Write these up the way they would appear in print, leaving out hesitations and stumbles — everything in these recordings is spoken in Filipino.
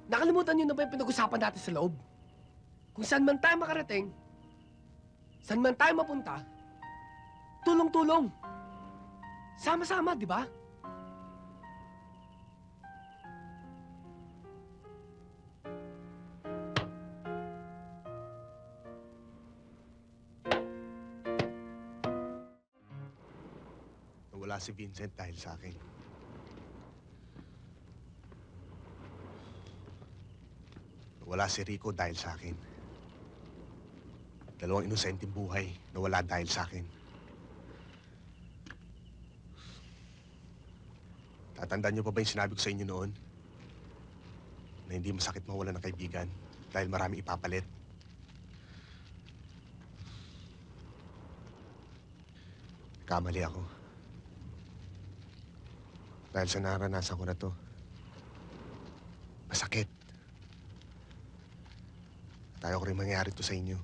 Nakalimutan niyo na ba yung pinag-usapan natin sa loob? Kung saan man tayo makarating, saan man tayo mapunta, tulong-tulong. Sama-sama, di ba? Nawala si Vincent dahil sa akin. Nawala si Rico dahil sa akin. Dalawang inosenteng buhay nawala dahil sa akin. Tatandaan niyo pa ba yung sinabi ko sa inyo noon? Na hindi masakit mawala ng kaibigan dahil maraming ipapalit. Kamali ako. Dahil sa naranasan ko na to, masakit. At ayaw ko rin mangyari to sa inyo.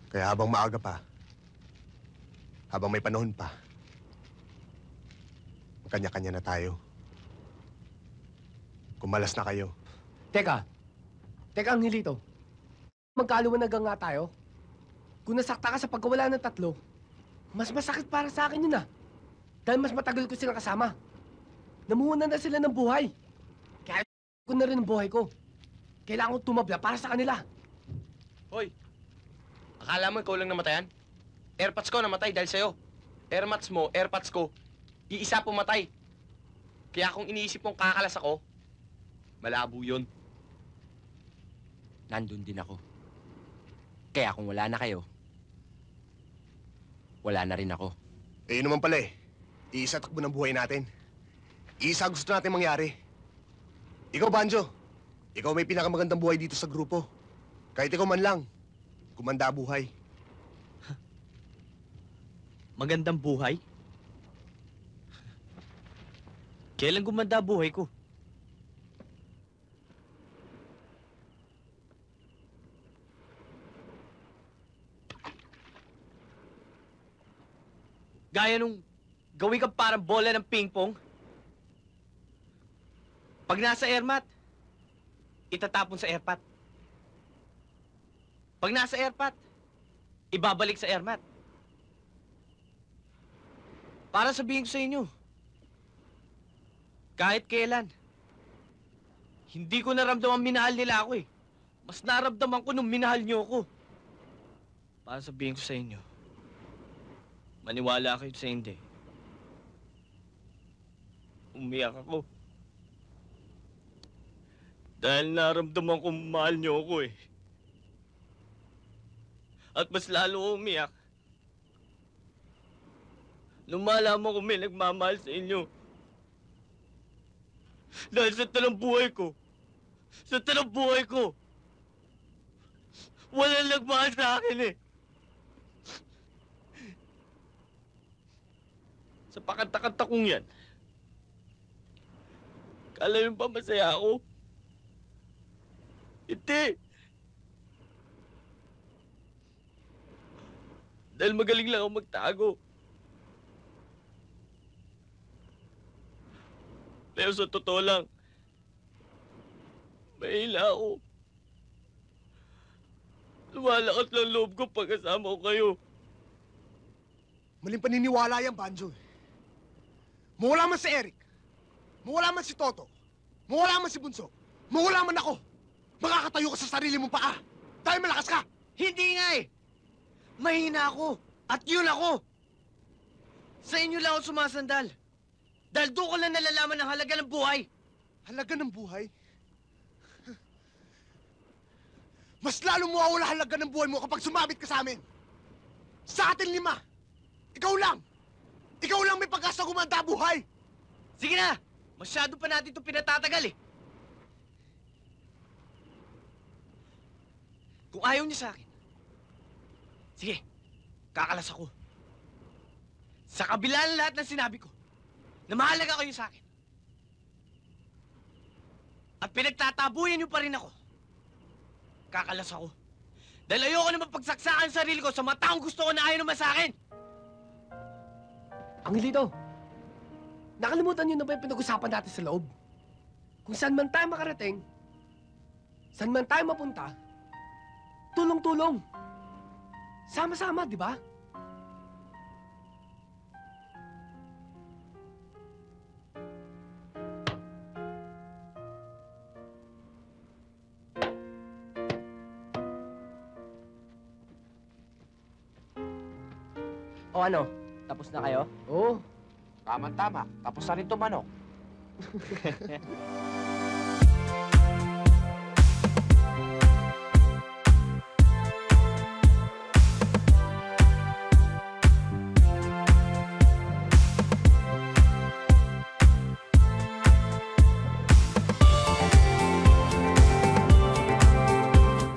Kaya habang maaga pa, habang may panahon pa, kanya-kanya na tayo. Kumalas na kayo. Teka, Angelito. Magkaluwanagan nga tayo. Kung nasakta ka sa pagkawala ng tatlo, mas masakit para sa akin yun ah. Dahil mas matagal ko silang kasama. Namuhunan na sila ng buhay. Kaya ko na rin ang buhay ko. Kailangan ko tumabla para sa kanila. Hoy! Akala mo ikaw lang namatayan? Airpods ko namatay dahil sa'yo. Airmats mo, airpods ko, iisa pumatay. Kaya kung iniisip mong kakalas ako, malabo yun. Nandun din ako. Kaya kung wala na kayo, wala na rin ako. Eh, yun naman pala eh. Iisa takbo ng buhay natin. Iisa gusto natin mangyari. Ikaw, Banjo. Ikaw may pinakamagandang buhay dito sa grupo. Kahit ikaw man lang, kumanda buhay. Magandang buhay? Kailan gumanda buhay ko? Gaya nung gawin kang parang bola ng ping-pong. Pag nasa airmat, itatapon sa airpat. Pag nasa airpat, ibabalik sa airmat. Para sabihin ko sa inyo, kahit kailan, hindi ko naramdaman minahal nila ako eh. Mas naramdaman ko nung minahal niyo ako. Para sabihin ko sa inyo, maniwala kayo sa hindi. Umiyak ako. Dahil naramdaman ko mahal niyo ako eh. At mas lalo ko umiyak nung malaman ko may nagmamahal sa inyo. Dahil sa talang buhay ko, walang nagmahal sa akin eh. Sa pakanta-kanta kong yan, kala yung pa masaya ako? Hindi. Dahil magaling lang ako magtago. Pero sa totoo lang, mahila ako. Lumalakas lang loob ko pagkasama ko kayo. Maling paniniwala yan, Banjo. Mawala man si Eric, mawala man si Toto, mawala man si Bunso, mawala man ako. Makakatayo ka sa sarili mong paa dahil malakas ka. Hindi nga eh. Mahina ako. At yun ako. Sa inyo lang ako sumasandal. Dahil doon ko lang nalalaman ang halaga ng buhay. Halaga ng buhay? Mas lalo mawawala halaga ng buhay mo kapag sumabit ka sa amin. Sa atin 5, ikaw lang. Ikaw lang may pag-asa gumanda buhay. Sige na. Masyado pa natin ito pinatatagal eh. Kung ayaw niyo sa akin, sige, kakalas ako. Sa kabila ng lahat ng sinabi ko, na mahalaga kayo sa akin. At pinagtatabuyan niyo pa rin ako, kakalas ako. Dahil ayoko naman pagsaksakan sa sarili ko sa mga taong gusto ko na ayaw naman sa akin. Angelito, nakalimutan niyo na ba yung pinag-usapan natin sa loob? Kung saan man tayo makarating, San man tayo mapunta, tulong-tulong. Sama-sama, di ba? O ano, tapos na kayo? Oo. Tama-tama. Tapos na rin to manok.